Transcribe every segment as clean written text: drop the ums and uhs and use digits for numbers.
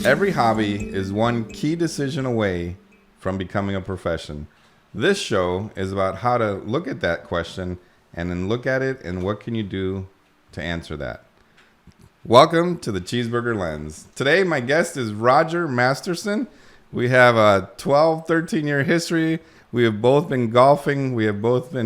Every hobby is one key decision away from becoming a profession. This show is about how to look at that question and then look at it and what can you do to answer that. Welcome to the Cheeseburger Lens. Today, my guest is Roger Masterson. We have a 12, 13-year history. We have both been golfing.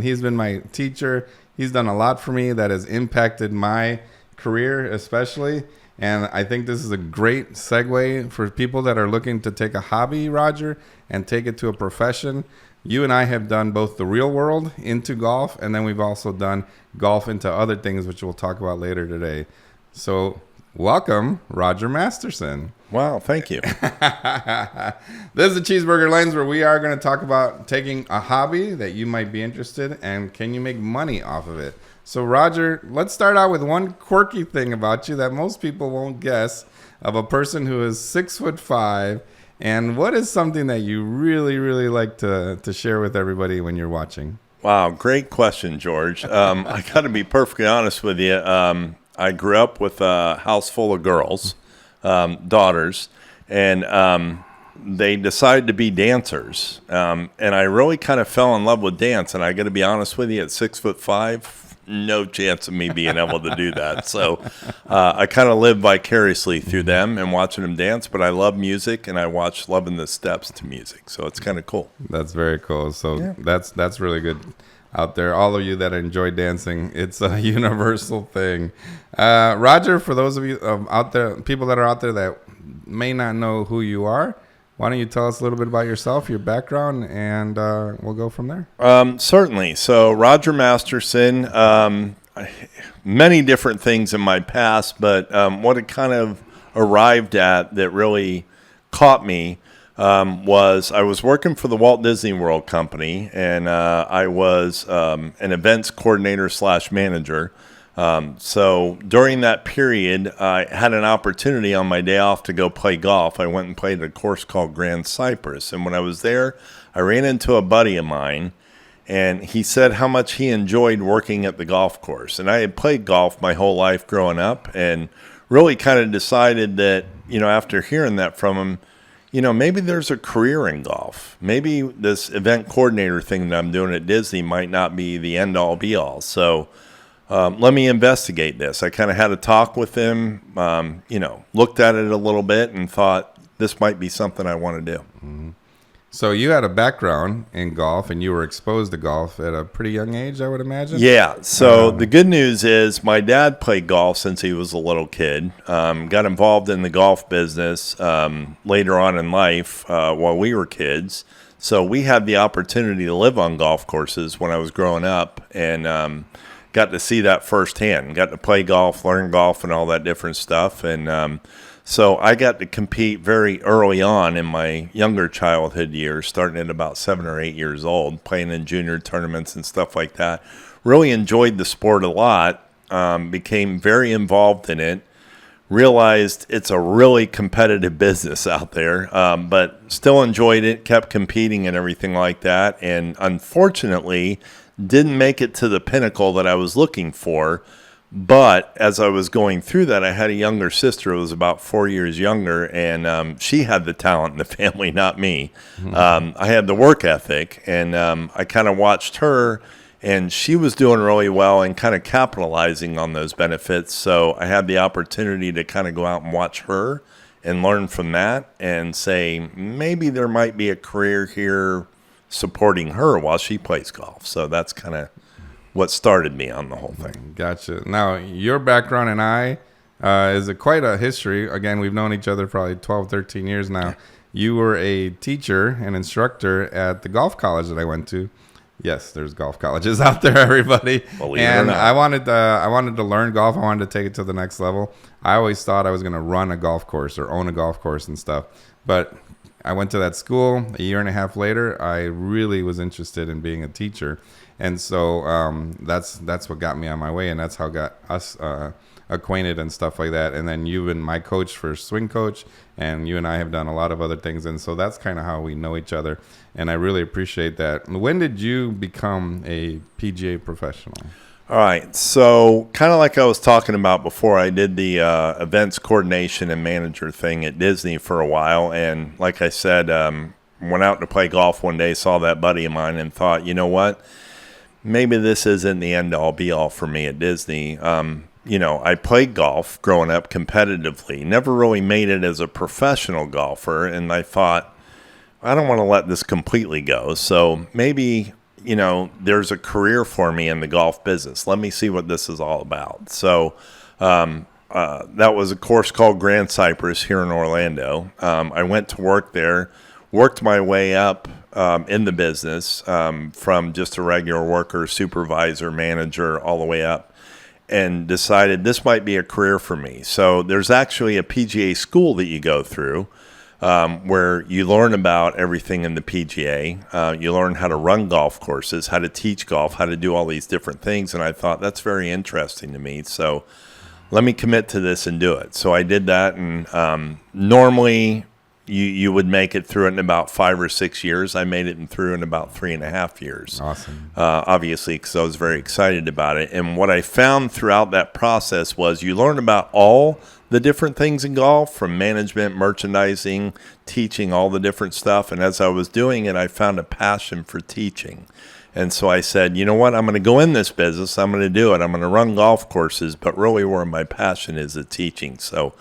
He's been my teacher. He's done a lot for me that has impacted my career especially. And I think this is a great segue for people that are looking to take a hobby, Roger, and take it to a profession. You and I have done both the real world into golf, and then we've also done golf into other things, which we'll talk about later today. So welcome, Roger Masterson. Wow, thank you. This is the Cheeseburger Lens, where we are going to talk about taking a hobby that you might be interested in and can you make money off of it. So, Roger, let's start out with one quirky thing about you that most people won't guess of a person who is 6'5". And what is something that you really, really like to share with everybody when you're watching? Wow, great question, George. I got to be perfectly honest with you. I grew up with a house full of girls, daughters, and they decided to be dancers. And I really kind of fell in love with dance. And I got to be honest with you, at 6'5", no chance of me being able to do that. So I kind of live vicariously through them and watching them dance. But I love music, and I watch loving the steps to music. So it's kind of cool. That's very cool. So yeah. That's really good out there. All of you that enjoy dancing, it's a universal thing. Roger, for those of you out there, people that are out there that may not know who you are, why don't you tell us a little bit about yourself, your background, and we'll go from there. Certainly. So Roger Masterson, many different things in my past, but what it kind of arrived at that really caught me was I was working for the Walt Disney World Company, and I was an events coordinator / manager. So during that period, I had an opportunity on my day off to go play golf. I went and played a course called Grand Cypress. And when I was there, I ran into a buddy of mine, and he said how much he enjoyed working at the golf course. And I had played golf my whole life growing up, and really kind of decided that, after hearing that from him, maybe there's a career in golf. Maybe this event coordinator thing that I'm doing at Disney might not be the end-all be-all. So let me investigate this. I kind of had a talk with him, looked at it a little bit and thought this might be something I want to do. Mm-hmm. So you had a background in golf, and you were exposed to golf at a pretty young age, I would imagine? Yeah. So the good news is my dad played golf since he was a little kid, got involved in the golf business later on in life while we were kids. So we had the opportunity to live on golf courses when I was growing up, and got to see that firsthand, got to play golf, learn golf, and all that different stuff. And so I got to compete very early on in my younger childhood years, starting at about 7 or 8 years old, playing in junior tournaments and stuff like that. Really enjoyed the sport a lot, became very involved in it, realized it's a really competitive business out there, but still enjoyed it, kept competing and everything like that. And unfortunately, didn't make it to the pinnacle that I was looking for. But as I was going through that, I had a younger sister who was about 4 years younger, and she had the talent in the family, not me. Mm-hmm. I had the work ethic, and I kind of watched her, and she was doing really well and kind of capitalizing on those benefits. So I had the opportunity to kind of go out and watch her and learn from that and say, maybe there might be a career here supporting her while she plays golf. So that's kind of what started me on the whole thing. Gotcha. Now, your background and I is quite a history. Again, we've known each other probably 12, 13 years now. You were a teacher and instructor at the golf college that I went to. Yes, there's golf colleges out there, everybody. Believe it or not. I wanted to learn golf. I wanted to take it to the next level. I always thought I was going to run a golf course or own a golf course and stuff. But I went to that school. A year and a half later, I really was interested in being a teacher. And so that's what got me on my way, and that's how got us acquainted and stuff like that. And then you've been my coach for swing coach, and you and I have done a lot of other things. And so that's kind of how we know each other. And I really appreciate that. When did you become a PGA professional? All right. So kind of like I was talking about before, I did the events coordination and manager thing at Disney for a while. And like I said, went out to play golf one day, saw that buddy of mine and thought, you know what? Maybe this isn't the end all be all for me at Disney. I played golf growing up competitively, never really made it as a professional golfer. And I thought, I don't want to let this completely go. So maybe, there's a career for me in the golf business. Let me see what this is all about. So that was a course called Grand Cypress here in Orlando. I went to work there, worked my way up in the business from just a regular worker, supervisor, manager, all the way up, and decided this might be a career for me. So there's actually a PGA school that you go through where you learn about everything in the PGA. You learn how to run golf courses, how to teach golf, how to do all these different things. And I thought that's very interesting to me. So let me commit to this and do it. So I did that. And normally you would make it through it in about 5 or 6 years. I made it through in about 3.5 years. Awesome. Obviously, because I was very excited about it. And what I found throughout that process was you learn about all the different things in golf, from management, merchandising, teaching, all the different stuff. And as I was doing it, I found a passion for teaching. And so I said, you know what, I'm going to go in this business. I'm going to do it. I'm going to run golf courses, but really where my passion is teaching. So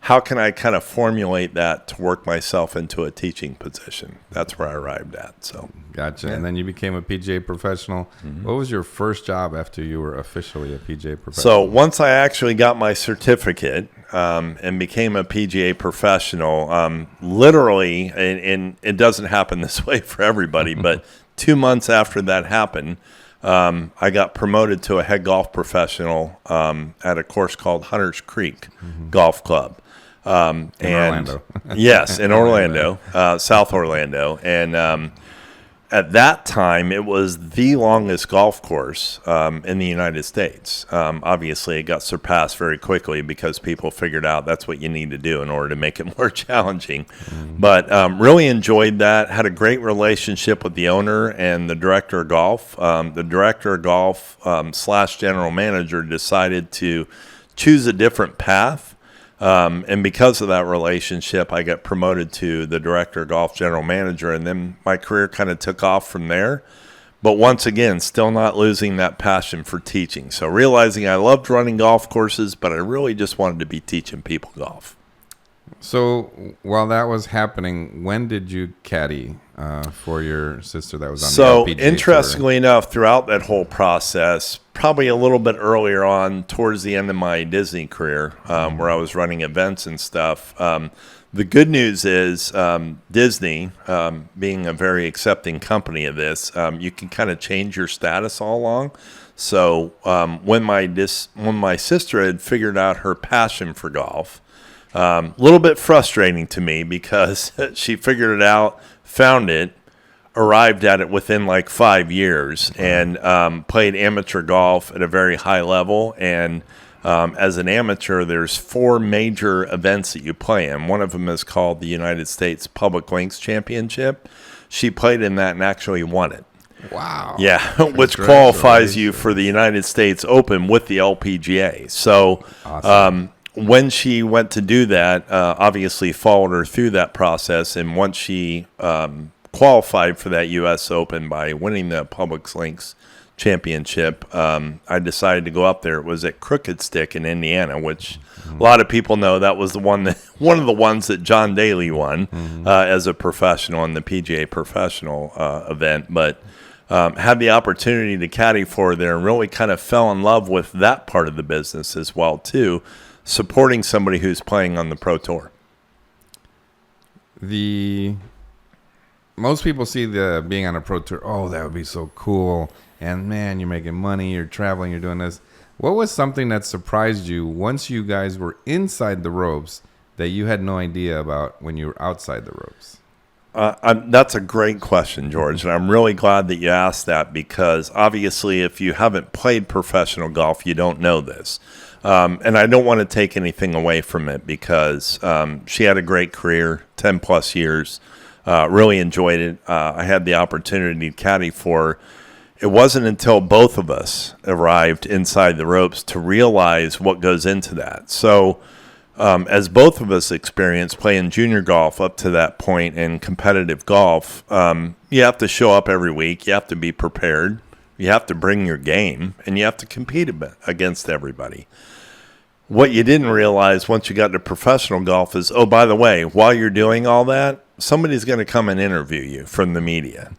how can I kind of formulate that to work myself into a teaching position? That's where I arrived at. So Gotcha. Yeah. And then you became a PGA professional. Mm-hmm. What was your first job after you were officially a PGA professional? So once I actually got my certificate and became a PGA professional, literally, and it doesn't happen this way for everybody, but 2 months after that happened, I got promoted to a head golf professional at a course called Hunters Creek Golf Club. In Orlando. Yes, in Orlando, South Orlando. And at that time, it was the longest golf course in the United States. Obviously, it got surpassed very quickly because people figured out that's what you need to do in order to make it more challenging. But really enjoyed that. Had a great relationship with the owner and the director of golf. The director of golf / general manager decided to choose a different path. And because of that relationship, I got promoted to the director of golf general manager, and then my career kind of took off from there. But once again, still not losing that passion for teaching. So realizing I loved running golf courses, but I really just wanted to be teaching people golf. So while that was happening, when did you caddy for your sister that was on the LPGA tour? Interestingly enough, throughout that whole process, probably a little bit earlier on towards the end of my Disney career, where I was running events and stuff, the good news is Disney, being a very accepting company of this, you can kind of change your status all along. So when my sister had figured out her passion for golf, a little bit frustrating to me because she figured it out, found it, arrived at it within like 5 years, and played amateur golf at a very high level. And as an amateur, there's 4 major events that you play in. One of them is called the United States Public Links Championship. She played in that and actually won it. Wow. Yeah, which qualifies you for the United States Open with the LPGA. So Awesome. When she went to do that, obviously followed her through that process. And once she qualified for that U.S. Open by winning the Public Links Championship, I decided to go up there. It was at Crooked Stick in Indiana, which a lot of people know that was one of the ones that John Daly won as a professional in the PGA Professional event. But had the opportunity to caddy for there and really kind of fell in love with that part of the business as well, too, supporting somebody who's playing on the Pro Tour. Most people see the being on a pro tour, oh, that would be so cool. And man, you're making money, you're traveling, you're doing this. What was something that surprised you once you guys were inside the ropes that you had no idea about when you were outside the ropes? That's a great question, George, and I'm really glad that you asked that because obviously if you haven't played professional golf, you don't know this. And I don't want to take anything away from it because she had a great career, 10 plus years, really enjoyed it. I had the opportunity to caddy for her it wasn't until both of us arrived inside the ropes to realize what goes into that. So as both of us experienced playing junior golf up to that point in competitive golf, you have to show up every week. You have to be prepared. You have to bring your game, and you have to compete against everybody. What you didn't realize once you got to professional golf is, oh, by the way, while you're doing all that, somebody's going to come and interview you from the media.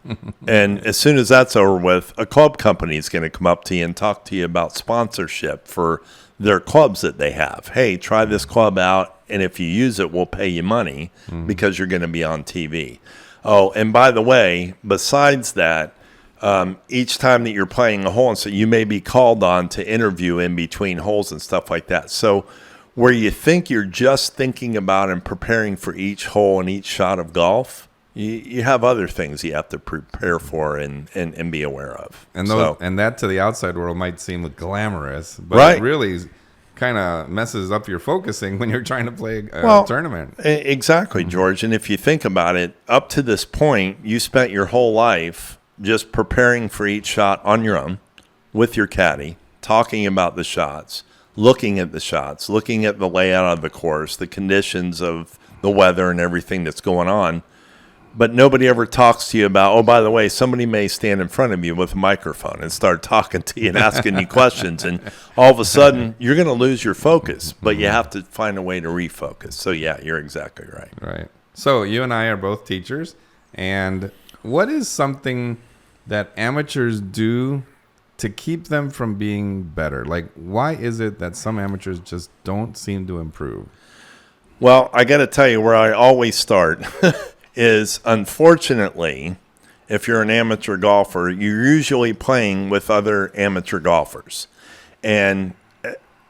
And as soon as that's over with, a club company is going to come up to you and talk to you about sponsorship for their clubs that they have. Hey, try this club out, and if you use it, we'll pay you money because you're going to be on TV. Oh, and by the way, besides that, each time that you're playing a hole, and so you may be called on to interview in between holes and stuff like that. So where you think you're just thinking about and preparing for each hole and each shot of golf, you have other things you have to prepare for and be aware of. And and that to the outside world might seem glamorous, but right. It really kind of messes up your focusing when you're trying to play a tournament. Exactly, George. And if you think about it, up to this point, you spent your whole life just preparing for each shot on your own with your caddy, talking about the shots, looking at the shots, looking at the layout of the course, the conditions of the weather and everything that's going on. But nobody ever talks to you about, oh, by the way, somebody may stand in front of you with a microphone and start talking to you and asking you questions. And all of a sudden, you're going to lose your focus, but you have to find a way to refocus. So, yeah, you're exactly right. Right. So you and I are both teachers. And what is something that amateurs do to keep them from being better? Like, why is it that some amateurs just don't seem to improve? Well, I got to tell you where I always start is, unfortunately, if you're an amateur golfer, you're usually playing with other amateur golfers. And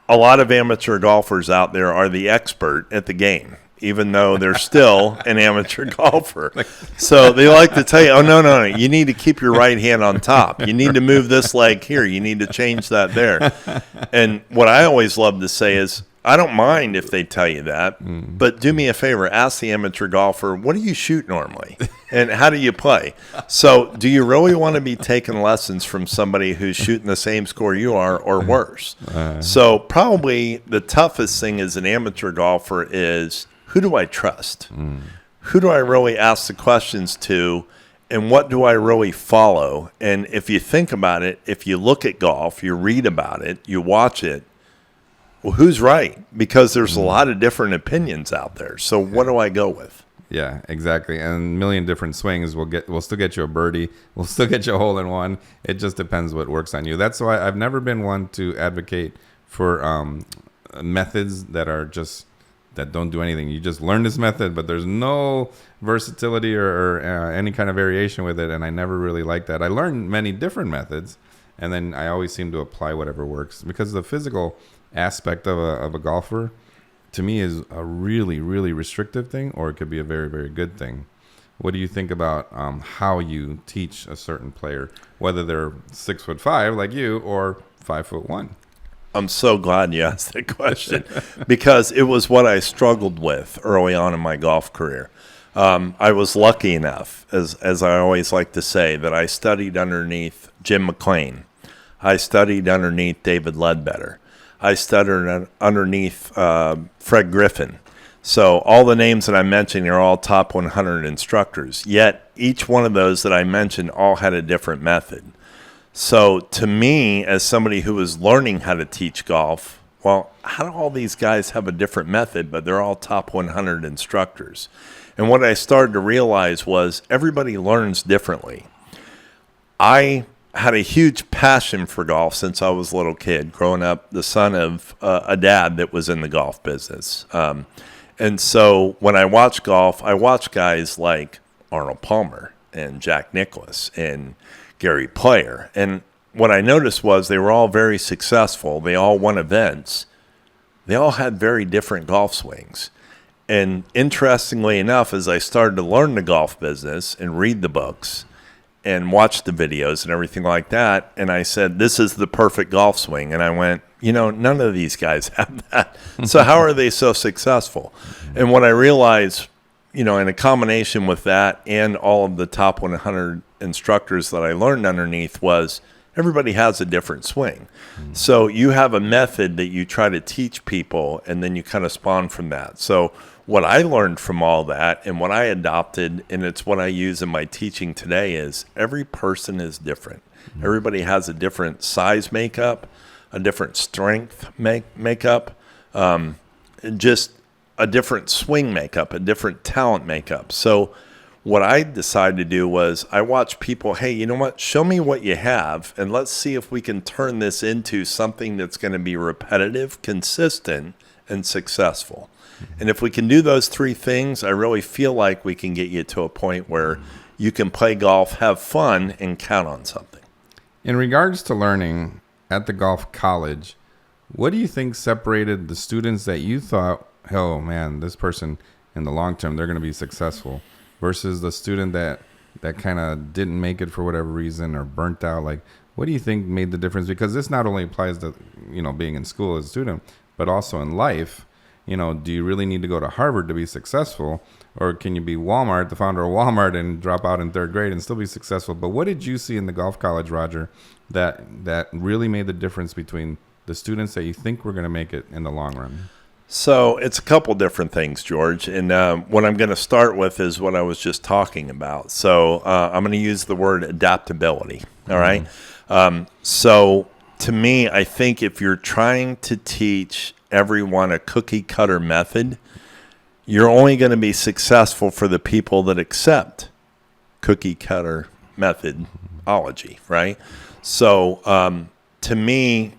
a lot of amateur golfers out there are the expert at the game, even though they're still an amateur golfer. So they like to tell you, oh, no, you need to keep your right hand on top. You need to move this leg here. You need to change that there. And what I always love to say is, I don't mind if they tell you that, but do me a favor, ask the amateur golfer, what do you shoot normally? And how do you play? So do you really want to be taking lessons from somebody who's shooting the same score you are or worse? So probably the toughest thing as an amateur golfer is, who do I trust? Who do I really ask the questions to? And what do I really follow? And if you think about it, if you look at golf, you read about it, you watch it, well, who's right? Because there's a lot of different opinions out there. So what do I go with? Yeah, exactly. And a million different swings will still get you a birdie. We'll still get you a hole in one. It just depends what works on you. That's why I've never been one to advocate for methods that don't do anything. You just learn this method, but there's no versatility or any kind of variation with it. And I never really liked that. I learned many different methods, and then I always seem to apply whatever works, because the physical aspect of a golfer to me is a really, really restrictive thing, or it could be a very, very good thing. What do you think about how you teach a certain player, whether they're 6'5" like you or 5'1"? I'm so glad you asked that question because it was what I struggled with early on in my golf career. I was lucky enough, as I always like to say, that I studied underneath Jim McLean. I studied underneath David Ledbetter. I studied underneath Fred Griffin. So all the names that I'm mentioning are all top 100 instructors, yet each one of those that I mentioned all had a different method. So to me, as somebody who was learning how to teach golf, well, how do all these guys have a different method, but they're all top 100 instructors? And what I started to realize was everybody learns differently. I had a huge passion for golf since I was a little kid, growing up the son of a dad that was in the golf business. And so when I watch golf, I watch guys like Arnold Palmer and Jack Nicklaus and Gary Player. And what I noticed was they were all very successful. They all won events. They all had very different golf swings. And interestingly enough, as I started to learn the golf business and read the books and watch the videos and everything like that, and I said, this is the perfect golf swing. And I went, none of these guys have that. So how are they so successful? And what I realized, in a combination with that and all of the top 100 instructors that I learned underneath was everybody has a different swing. So you have a method that you try to teach people, and then you kind of spawn from that. So what I learned from all that and what I adopted, and it's what I use in my teaching today, is every person is different. Everybody has a different size makeup, a different strength makeup, just a different swing makeup, a different talent makeup. So what I decided to do was I watched people, hey, you know what? Show me what you have, and let's see if we can turn this into something that's going to be repetitive, consistent, and successful. And if we can do those three things, I really feel like we can get you to a point where you can play golf, have fun, and count on something. In regards to learning at the golf college, what do you think separated the students that you thought, oh man, this person in the long term, they're going to be successful, versus the student that kind of didn't make it for whatever reason or burnt out? Like, what do you think made the difference? Because this not only applies to, being in school as a student, but also in life. Do you really need to go to Harvard to be successful? Or can you be Walmart, the founder of Walmart, and drop out in third grade and still be successful? But what did you see in the golf college, Roger, that really made the difference between the students that you think were going to make it in the long run? So it's a couple different things, George. And what I'm going to start with is what I was just talking about. So I'm going to use the word adaptability. All right. So to me, I think if you're trying to teach everyone a cookie cutter method, you're only going to be successful for the people that accept cookie cutter methodology, right? So to me,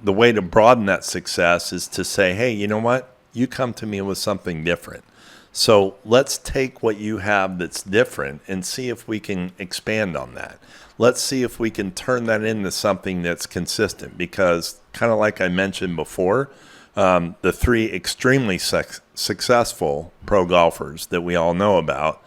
the way to broaden that success is to say, hey, you know what? You come to me with something different. So let's take what you have that's different and see if we can expand on that. Let's see if we can turn that into something that's consistent, because kind of like I mentioned before, the three extremely successful pro golfers that we all know about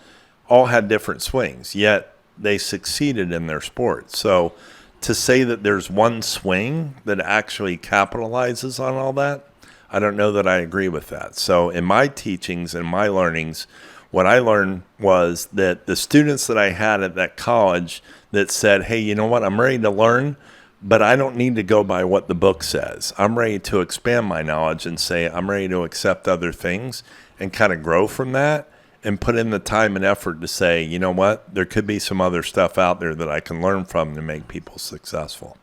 all had different swings, yet they succeeded in their sport. So to say that there's one swing that actually capitalizes on all that, I don't know that I agree with that. So in my teachings and my learnings, what I learned was that the students that I had at that college that said, hey, you know what, I'm ready to learn, but I don't need to go by what the book says. I'm ready to expand my knowledge and say I'm ready to accept other things and kind of grow from that and put in the time and effort to say, you know what, there could be some other stuff out there that I can learn from to make people successful.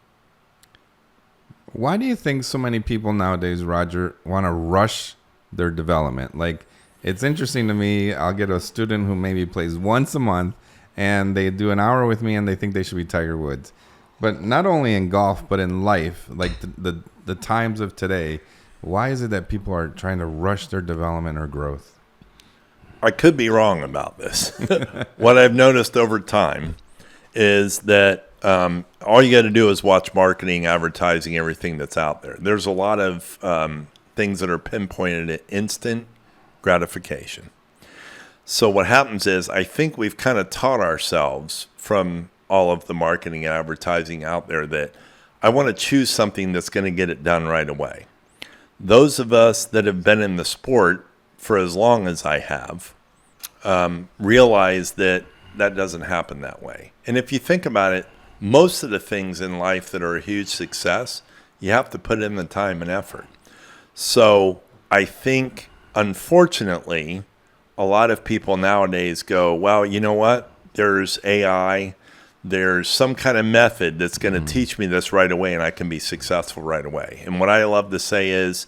Why do you think so many people nowadays, Roger, want to rush their development? Like, it's interesting to me. I'll get a student who maybe plays once a month and they do an hour with me and they think they should be Tiger Woods. But not only in golf, but in life, like the times of today, why is it that people are trying to rush their development or growth? I could be wrong about this. What I've noticed over time is that all you got to do is watch marketing, advertising, everything that's out there. There's a lot of things that are pinpointed at instant gratification. So what happens is I think we've kind of taught ourselves from all of the marketing and advertising out there that I want to choose something that's going to get it done right away. Those of us that have been in the sport for as long as I have realize that that doesn't happen that way. And if you think about it, most of the things in life that are a huge success, you have to put in the time and effort. So I think, unfortunately, a lot of people nowadays go, well, you know what? There's AI. There's some kind of method that's going to teach me this right away and I can be successful right away. And what I love to say is,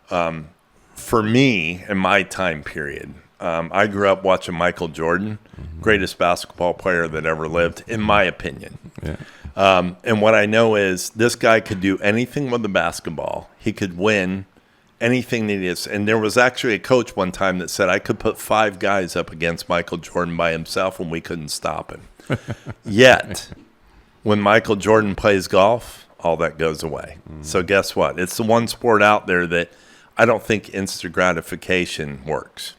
for me, in my time period, I grew up watching Michael Jordan, greatest basketball player that ever lived, in my opinion. Yeah. And what I know is this guy could do anything with the basketball. He could win anything that he is. And there was actually a coach one time that said I could put 5 guys up against Michael Jordan by himself and we couldn't stop him. Yet, when Michael Jordan plays golf, all that goes away. So guess what? It's the one sport out there that I don't think instant gratification works.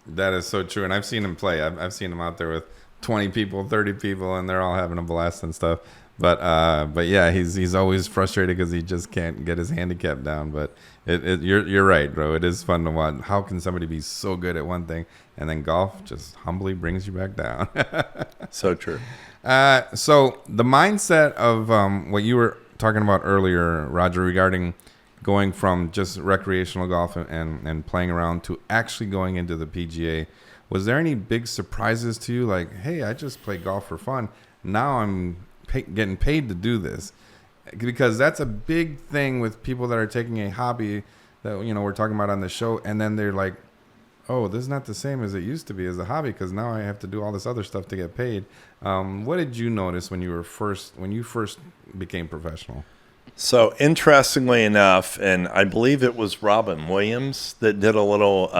That is so true. And I've seen him play. I've seen him out there with 20 people, 30 people, and they're all having a blast and stuff. But yeah, he's always frustrated because he just can't get his handicap down. But you're right, bro. It is fun to watch. How can somebody be so good at one thing and then golf just humbly brings you back down? So true. So the mindset of what you were talking about earlier, Roger, regarding going from just recreational golf and playing around to actually going into the PGA, was there any big surprises to you? Like, hey, I just play golf for fun. Now I'm getting paid to do this. Because that's a big thing with people that are taking a hobby that, we're talking about on the show. And then they're like, oh, this is not the same as it used to be as a hobby because now I have to do all this other stuff to get paid. What did you notice when you first became professional? So interestingly enough, and I believe it was Robin Williams that did a little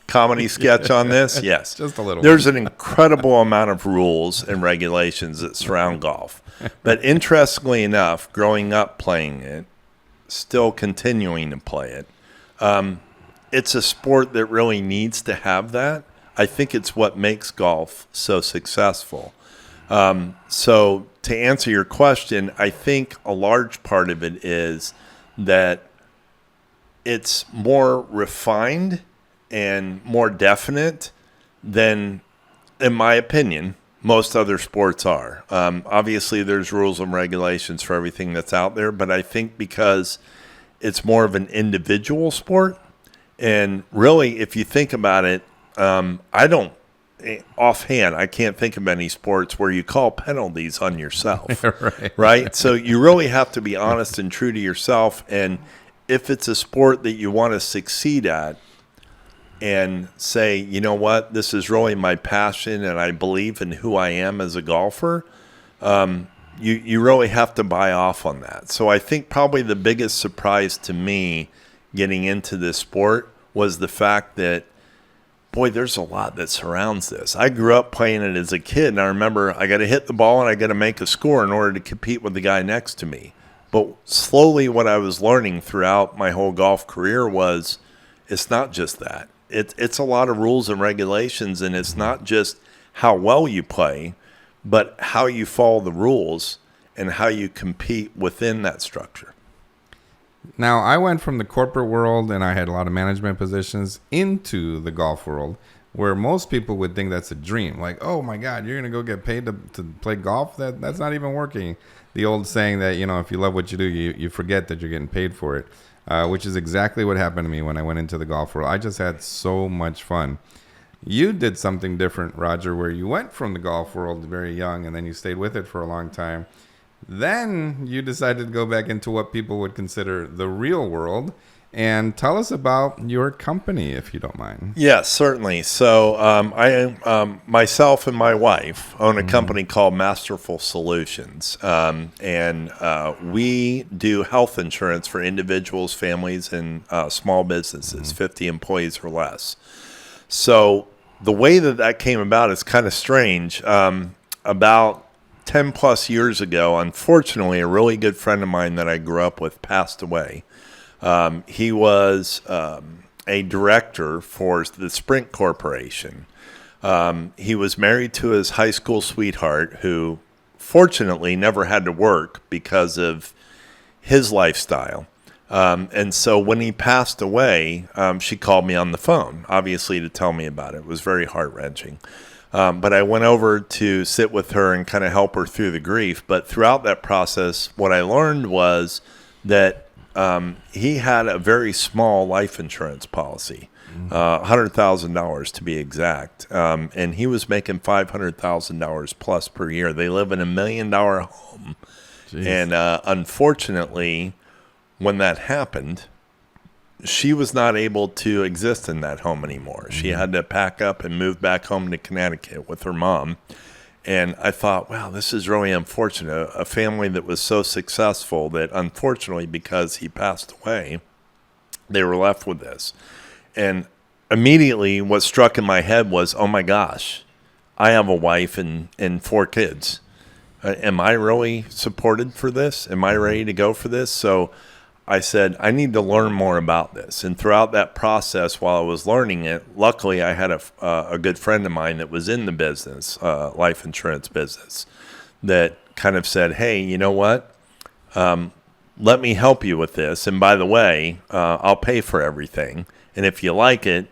comedy sketch on this. Yes. Just a little. There's an incredible amount of rules and regulations that surround golf. But interestingly enough, growing up playing it, still continuing to play it, it's a sport that really needs to have that. I think it's what makes golf so successful. So to answer your question, I think a large part of it is that it's more refined and more definite than, in my opinion, most other sports are. Obviously, there's rules and regulations for everything that's out there, but I think because it's more of an individual sport, and really, if you think about it, offhand, I can't think of any sports where you call penalties on yourself, right? So you really have to be honest and true to yourself, and if it's a sport that you want to succeed at, and say, you know what, this is really my passion and I believe in who I am as a golfer, you really have to buy off on that. So I think probably the biggest surprise to me getting into this sport was the fact that, boy, there's a lot that surrounds this. I grew up playing it as a kid, and I remember I got to hit the ball and I got to make a score in order to compete with the guy next to me. But slowly what I was learning throughout my whole golf career was it's not just that. It's a lot of rules and regulations, and it's not just how well you play, but how you follow the rules and how you compete within that structure. Now, I went from the corporate world, and I had a lot of management positions, into the golf world, where most people would think that's a dream. Like, oh, my God, you're going to go get paid to play golf? That's not even working. The old saying that, if you love what you do, you forget that you're getting paid for it. Which is exactly what happened to me when I went into the golf world. I just had so much fun. You did something different, Roger, where you went from the golf world very young and then you stayed with it for a long time. Then you decided to go back into what people would consider the real world. And tell us about your company, if you don't mind. Yes, certainly. So I myself and my wife own a company called Masterful Solutions. And we do health insurance for individuals, families, and small businesses, 50 employees or less. So the way that came about is kind of strange. About 10 plus years ago, unfortunately, a really good friend of mine that I grew up with passed away. He was a director for the Sprint Corporation. He was married to his high school sweetheart, who fortunately never had to work because of his lifestyle. And so when he passed away, she called me on the phone, obviously, to tell me about it. It was very heart-wrenching. But I went over to sit with her and kind of help her through the grief. But throughout that process, what I learned was that he had a very small life insurance policy, $100,000 to be exact. And he was making $500,000 plus per year. They live in $1 million home. Jeez. And unfortunately, when that happened, she was not able to exist in that home anymore. She had to pack up and move back home to Connecticut with her mom. And I thought, wow, this is really unfortunate. A family that was so successful that unfortunately, because he passed away, they were left with this. And immediately what struck in my head was, oh my gosh, I have a wife and 4 kids. Am I really supported for this? Am I ready to go for this? So I said, I need to learn more about this. And throughout that process, while I was learning it, luckily I had a good friend of mine that was in the business, life insurance business, that kind of said, hey, you know what? Let me help you with this. And by the way, I'll pay for everything. And if you like it,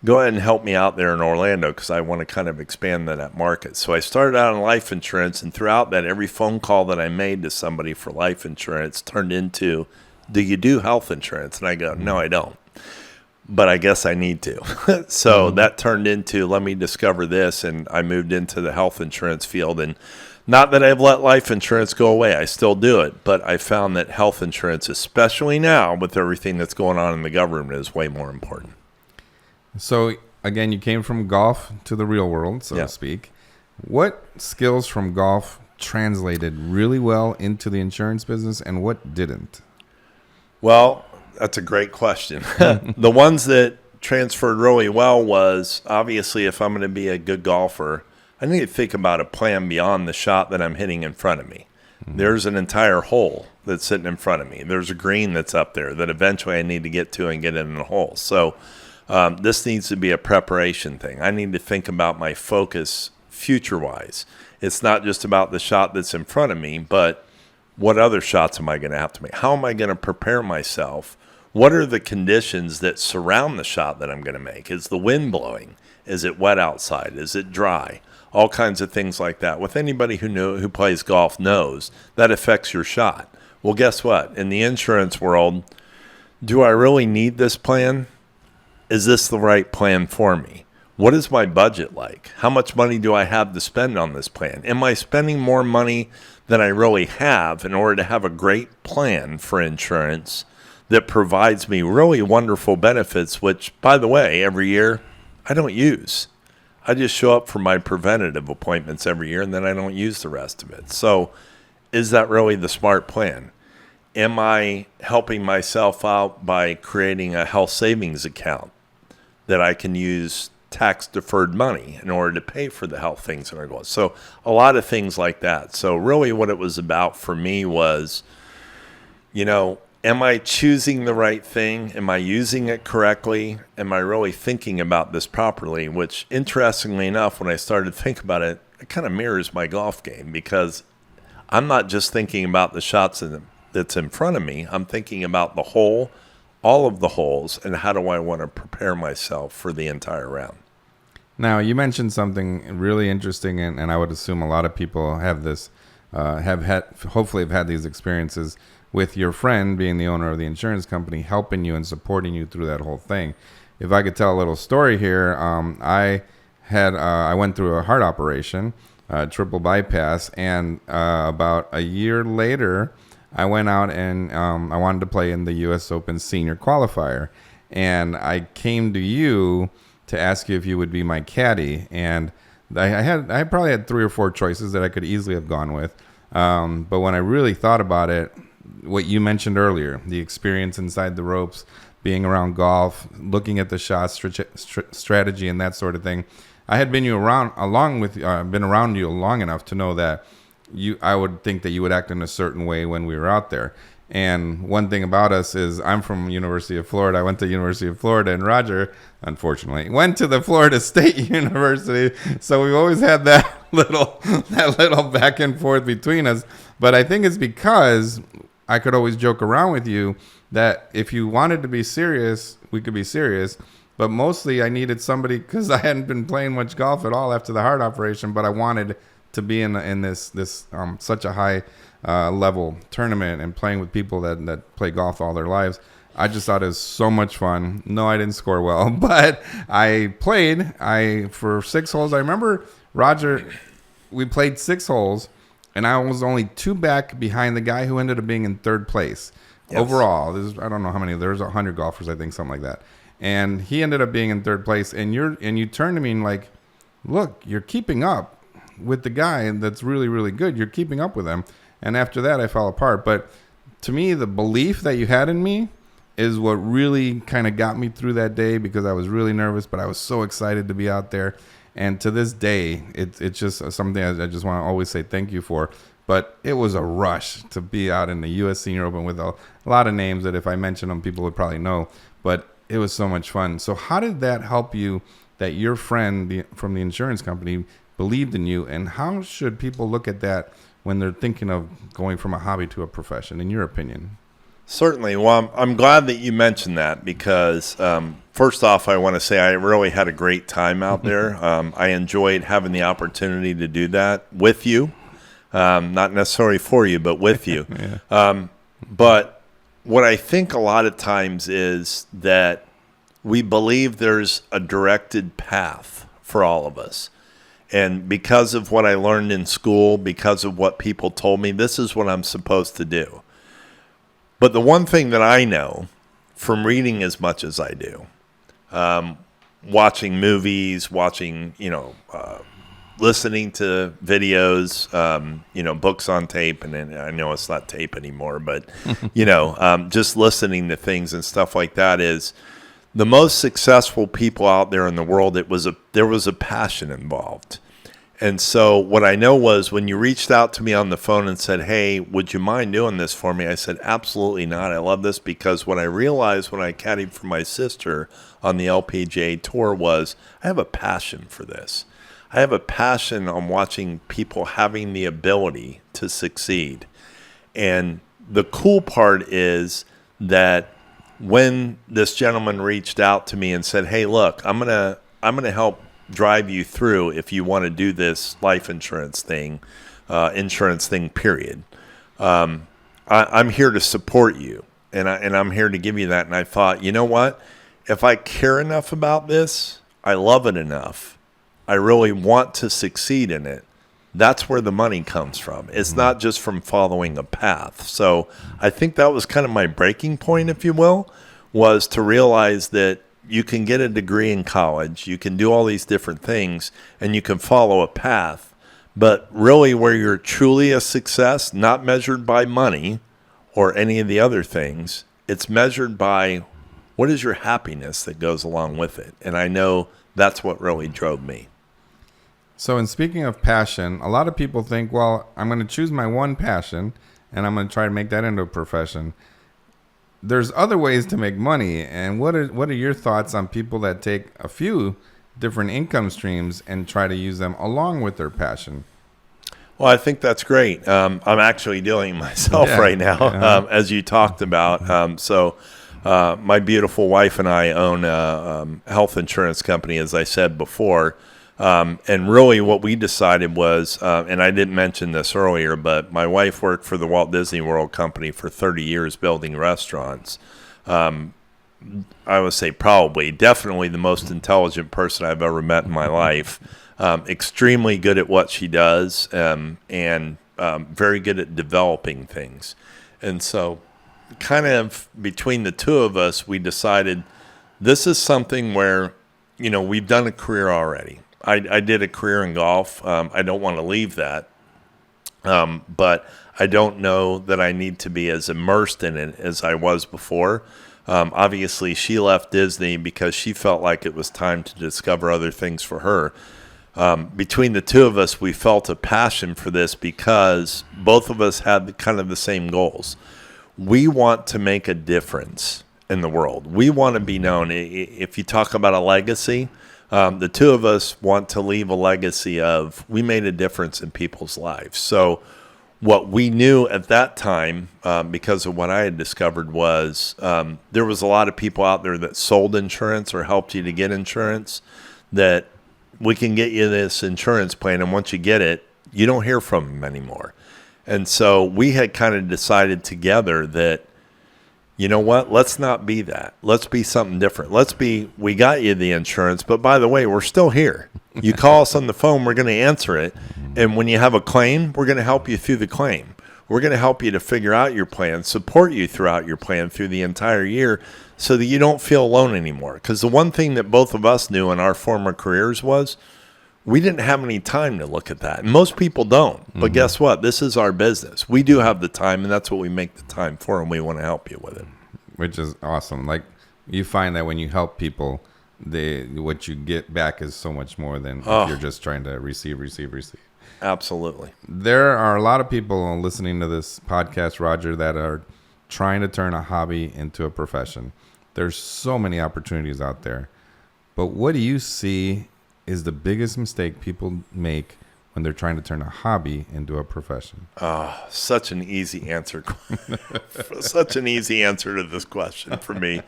go ahead and help me out there in Orlando because I want to kind of expand that market. So I started out in life insurance, and throughout that, every phone call that I made to somebody for life insurance turned into, do you do health insurance? And I go, no, I don't. But I guess I need to. So that turned into, let me discover this, and I moved into the health insurance field. And not that I've let life insurance go away. I still do it. But I found that health insurance, especially now with everything that's going on in the government, is way more important. So, again, you came from golf to the real world, so to speak. What skills from golf translated really well into the insurance business, and what didn't? Well, that's a great question. The ones that transferred really well was, obviously, if I'm going to be a good golfer, I need to think about a plan beyond the shot that I'm hitting in front of me. There's an entire hole that's sitting in front of me. There's a green that's up there that eventually I need to get to and get in the hole. So this needs to be a preparation thing. I need to think about my focus future-wise. It's not just about the shot that's in front of me, but what other shots am I going to have to make? How am I going to prepare myself? What are the conditions that surround the shot that I'm going to make? Is the wind blowing? Is it wet outside? Is it dry? All kinds of things like that. With anybody who plays golf knows that affects your shot. Well, guess what? In the insurance world, do I really need this plan? Is this the right plan for me? What is my budget like? How much money do I have to spend on this plan? Am I spending more money than I really have in order to have a great plan for insurance that provides me really wonderful benefits, which, by the way, every year I don't use. I just show up for my preventative appointments every year, and then I don't use the rest of it. So is that really the smart plan? Am I helping myself out by creating a health savings account that I can use tax-deferred money in order to pay for the health things that are going on? So a lot of things like that. So really what it was about for me was, am I choosing the right thing? Am I using it correctly? Am I really thinking about this properly? Which, interestingly enough, when I started to think about it, it kind of mirrors my golf game because I'm not just thinking about the shots that's in front of me. I'm thinking about the hole, all of the holes, and how do I want to prepare myself for the entire round. Now, you mentioned something really interesting, and I would assume a lot of people have this, hopefully have had these experiences with your friend being the owner of the insurance company, helping you and supporting you through that whole thing. If I could tell a little story here, I went through a heart operation, triple bypass, and about a year later, I went out and I wanted to play in the U.S. Open Senior Qualifier, and I came to you to ask you if you would be my caddy, and I probably had 3 or 4 choices that I could easily have gone with, but when I really thought about it, what you mentioned earlier, the experience inside the ropes, being around golf, looking at the shot strategy and that sort of thing, I had been been around you long enough to know that I would think that you would act in a certain way when we were out there. And one thing about us is I'm from University of Florida. I went to University of Florida, and Roger, unfortunately, went to the Florida State University. So we've always had that little back and forth between us. But I think it's because I could always joke around with you that if you wanted to be serious, we could be serious. But mostly I needed somebody because I hadn't been playing much golf at all after the heart operation, but I wanted to be in this such a high level tournament and playing with people that play golf all their lives. I just thought it was so much fun. No, I didn't score well, but I played. For 6 holes. I remember, Roger, we played 6 holes, and I was only 2 back behind the guy who ended up being in 3rd place. Yes. Overall. I don't know how many. There's 100 golfers, I think, something like that. And he ended up being in 3rd place. And you turned to me and like, look, you're keeping up with the guy that's really, really good. You're keeping up with him. And after that, I fell apart. But to me, the belief that you had in me is what really kind of got me through that day, because I was really nervous, but I was so excited to be out there. And to this day, it's just something I just want to always say thank you for. But it was a rush to be out in the U.S. Senior Open with a lot of names that if I mention them, people would probably know. But it was so much fun. So how did that help you that your friend from the insurance company believed in you? And how should people look at that when they're thinking of going from a hobby to a profession, in your opinion? Certainly. Well, I'm glad that you mentioned that because, first off, I want to say I really had a great time out there. I enjoyed having the opportunity to do that with you, not necessarily for you, but with you. Yeah. But what I think a lot of times is that we believe there's a directed path for all of us. And because of what I learned in school, because of what people told me, this is what I'm supposed to do. But the one thing that I know from reading as much as I do, watching movies, listening to videos, books on tape, and then I know it's not tape anymore, but, just listening to things and stuff like that is the most successful people out there in the world. There was a passion involved. And so what I know was when you reached out to me on the phone and said, hey, would you mind doing this for me? I said, absolutely not. I love this because what I realized when I caddied for my sister on the LPGA tour was I have a passion for this. I have a passion on watching people having the ability to succeed. And the cool part is that when this gentleman reached out to me and said, hey, look, I'm gonna help drive you through if you want to do this life insurance thing, period. I'm here to support you, and I'm here to give you that. And I thought, you know what? If I care enough about this, I love it enough, I really want to succeed in it, that's where the money comes from. It's not just from following a path. So I think that was kind of my breaking point, if you will, was to realize that you can get a degree in college, you can do all these different things, and you can follow a path. But really where you're truly a success, not measured by money or any of the other things, it's measured by what is your happiness that goes along with it. And I know that's what really drove me. So in speaking of passion, a lot of people think, well, I'm going to choose my one passion, and I'm going to try to make that into a profession. There's other ways to make money, and what are your thoughts on people that take a few different income streams and try to use them along with their passion? Well, I think that's great. I'm actually doing it myself right now, as you talked about. So my beautiful wife and I own a health insurance company, as I said before. And really what we decided was, and I didn't mention this earlier, but my wife worked for the Walt Disney World Company for 30 years building restaurants. I would say definitely the most intelligent person I've ever met in my life. Extremely good at what she does, and very good at developing things. And so kind of between the two of us, we decided this is something where, we've done a career already. I did a career in golf. I don't want to leave that. But I don't know that I need to be as immersed in it as I was before. Obviously, she left Disney because she felt like it was time to discover other things for her. Between the two of us, we felt a passion for this because both of us had kind of the same goals. We want to make a difference in the world. We want to be known. If you talk about a legacy, the two of us want to leave a legacy of we made a difference in people's lives. So what we knew at that time, because of what I had discovered, was there was a lot of people out there that sold insurance or helped you to get insurance, that we can get you this insurance plan, and once you get it, you don't hear from them anymore. And so we had kind of decided together that, you know what, let's not be that. Let's be something different. We got you the insurance, but by the way, we're still here. You call us on the phone, we're going to answer it. And when you have a claim, we're going to help you through the claim. We're going to help you to figure out your plan, support you throughout your plan through the entire year so that you don't feel alone anymore. Because the one thing that both of us knew in our former careers was we didn't have any time to look at that. And most people don't. But guess what? This is our business. We do have the time, and that's what we make the time for, and we want to help you with it. Which is awesome. Like, you find that when you help people, what you get back is so much more than if you're just trying to receive. Absolutely. There are a lot of people listening to this podcast, Roger, that are trying to turn a hobby into a profession. There's so many opportunities out there. But what do you see is the biggest mistake people make when they're trying to turn a hobby into a profession? Such an easy answer. Such an easy answer to this question for me,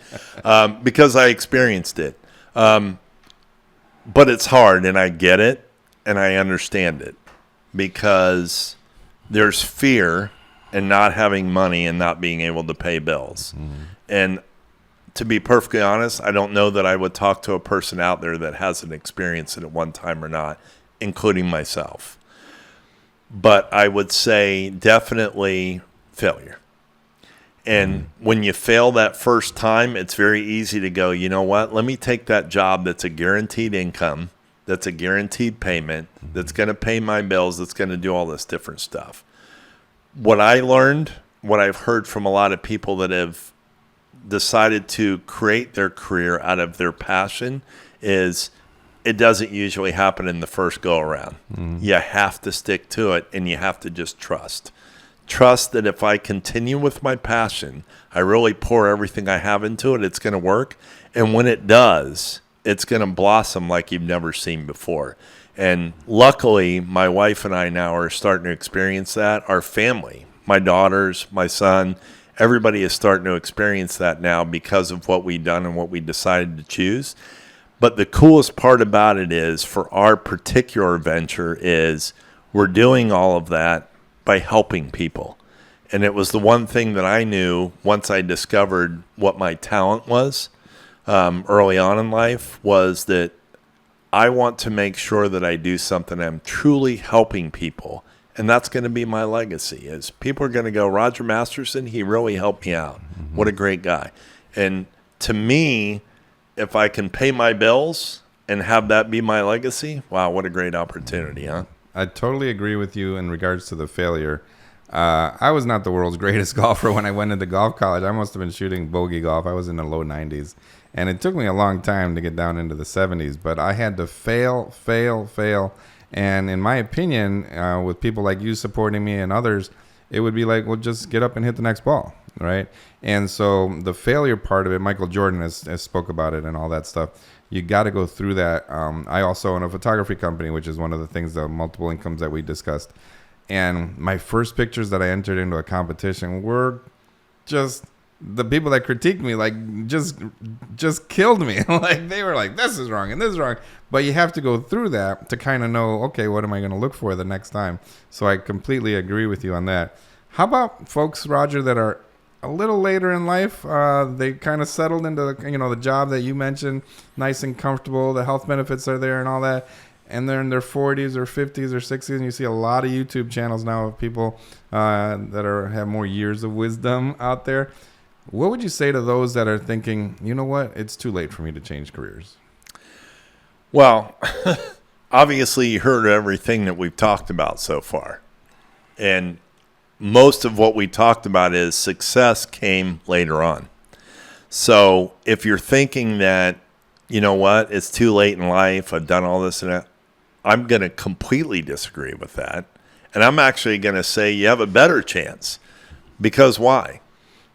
because I experienced it. But it's hard, and I get it, and I understand it, because there's fear in not having money and not being able to pay bills. And to be perfectly honest, I don't know that I would talk to a person out there that hasn't experienced it at one time or not, including myself. But I would say definitely failure. And when you fail that first time, it's very easy to go, you know what, let me take that job that's a guaranteed income, that's a guaranteed payment, that's going to pay my bills, that's going to do all this different stuff. What I learned, what I've heard from a lot of people that have decided to create their career out of their passion, is it doesn't usually happen in the first go around. You have to stick to it, and you have to just trust. Trust that if I continue with my passion, I really pour everything I have into it, it's going to work. And when it does, it's going to blossom like you've never seen before. And luckily, my wife and I now are starting to experience that. Our family, my daughters, my son, everybody is starting to experience that now because of what we've done and what we decided to choose. But the coolest part about it is, for our particular venture, is we're doing all of that by helping people. And it was the one thing that I knew once I discovered what my talent was early on in life, was that I want to make sure that I do something I'm truly helping people. And that's going to be my legacy, is people are going to go, Roger Masterson, he really helped me out. What a great guy. And to me, if I can pay my bills and have that be my legacy, wow, what a great opportunity, huh? I totally agree with you in regards to the failure. I was not the world's greatest golfer when I went into golf college. I must have been shooting bogey golf. I was in the low 90s. And it took me a long time to get down into the 70s. But I had to fail. And in my opinion, with people like you supporting me and others, it would be like, well, just get up and hit the next ball, right? And so the failure part of it, Michael Jordan has spoke about it and all that stuff. You got to go through that. I also own a photography company, which is one of the things, the multiple incomes that we discussed. And my first pictures that I entered into a competition were just, the people that critiqued me, like, just killed me. Like, they were like, this is wrong and this is wrong. But you have to go through that to kind of know, okay, what am I going to look for the next time? So I completely agree with you on that. How about folks, Roger, that are a little later in life? They kind of settled into, the job that you mentioned, nice and comfortable. The health benefits are there and all that. And they're in their 40s or 50s or 60s, and you see a lot of YouTube channels now of people that have more years of wisdom out there. What would you say to those that are thinking, you know what, it's too late for me to change careers? Well, obviously you heard everything that we've talked about so far. And most of what we talked about is success came later on. So if you're thinking that, you know what, it's too late in life, I've done all this and that, I'm going to completely disagree with that. And I'm actually going to say you have a better chance. Because why?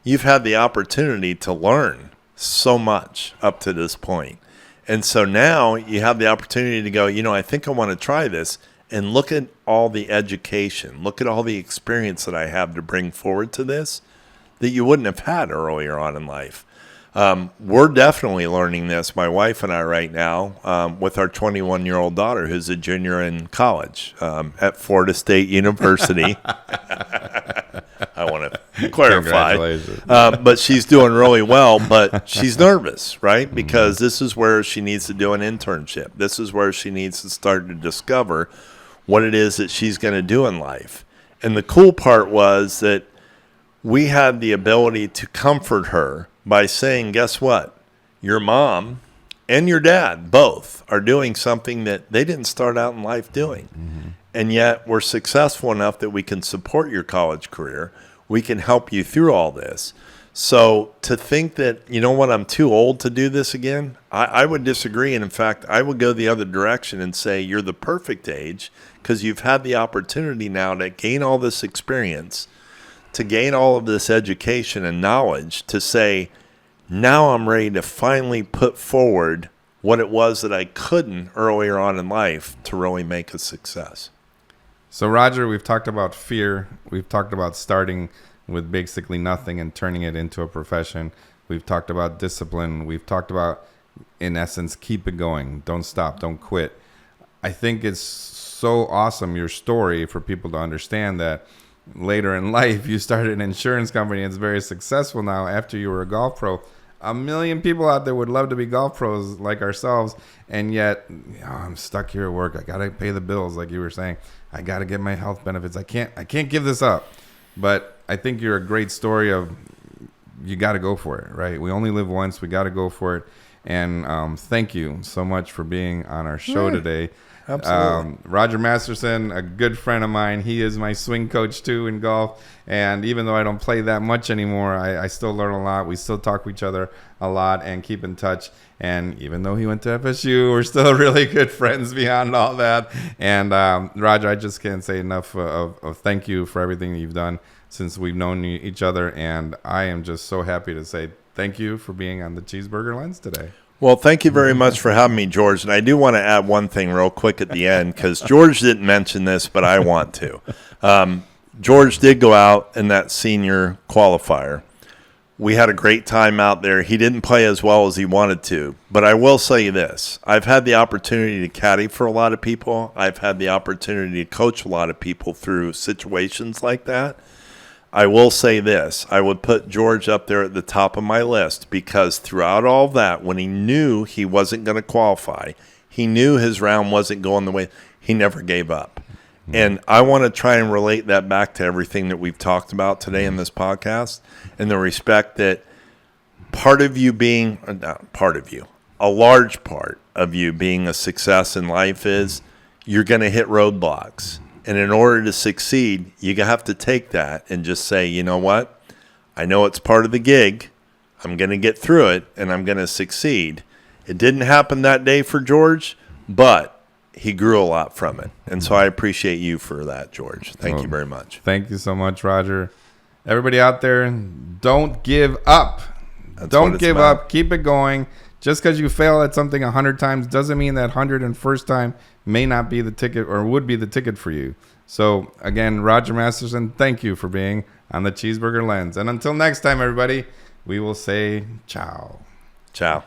You've had the opportunity to learn so much up to this point. And so now you have the opportunity to go, I think I want to try this. And look at all the education, look at all the experience that I have to bring forward to this that you wouldn't have had earlier on in life. We're definitely learning this, my wife and I right now, with our 21-year-old daughter who's a junior in college at Florida State University. I want to clarify. But she's doing really well, but she's nervous, right? Because this is where she needs to do an internship. This is where she needs to start to discover what it is that she's going to do in life. And the cool part was that we had the ability to comfort her by saying, guess what? Your mom and your dad both are doing something that they didn't start out in life doing. Mm-hmm. And yet we're successful enough that we can support your college career. We can help you through all this. So to think that, I'm too old to do this again, I would disagree. And in fact, I would go the other direction and say you're the perfect age because you've had the opportunity now to gain all this experience, to gain all of this education and knowledge, to say, now I'm ready to finally put forward what it was that I couldn't earlier on in life to really make a success. So, Roger, we've talked about fear. We've talked about starting with basically nothing and turning it into a profession. We've talked about discipline. We've talked about, in essence, keep it going. Don't stop. Don't quit. I think it's so awesome, your story, for people to understand that later in life, you started an insurance company. It's very successful now after you were a golf pro. 1 million people out there would love to be golf pros like ourselves, and yet I'm stuck here at work. I gotta pay the bills, like you were saying. I gotta get my health benefits. I can't give this up. But I think you're a great story of you got to go for it, right? We only live once. We got to go for it. And thank you so much for being on our show today. Absolutely. Roger Masterson, a good friend of mine. He is my swing coach too in golf. And even though I don't play that much anymore, I still learn a lot. We still talk to each other a lot and keep in touch. And even though he went to FSU, we're still really good friends beyond all that. And Roger, I just can't say enough of thank you for everything you've done since we've known each other. And I am just so happy to say thank you for being on the Cheeseburger Lens today. Well, thank you very much for having me, George. And I do want to add one thing real quick at the end, because George didn't mention this, but I want to. George did go out in that senior qualifier. We had a great time out there. He didn't play as well as he wanted to. But I will say this. I've had the opportunity to caddy for a lot of people. I've had the opportunity to coach a lot of people through situations like that. I will say this. I would put George up there at the top of my list, because throughout all that, when he knew he wasn't going to qualify, he knew his round wasn't going the way, he never gave up. And I want to try and relate that back to everything that we've talked about today in this podcast, and the respect that part of you being, not part of you, a large part of you being a success in life is you're going to hit roadblocks. And in order to succeed, you have to take that and just say, you know what? I know it's part of the gig. I'm going to get through it, and I'm going to succeed. It didn't happen that day for George, but he grew a lot from it. And so I appreciate you for that, George. Thank you very much. Thank you so much, Roger. Everybody out there, don't give up. Don't give up. Keep it going. Just because you fail at something 100 times doesn't mean that 101st time may not be the ticket, or would be the ticket for you. So, again, Roger Masterson, thank you for being on the Cheeseburger Lens. And until next time, everybody, we will say ciao. Ciao.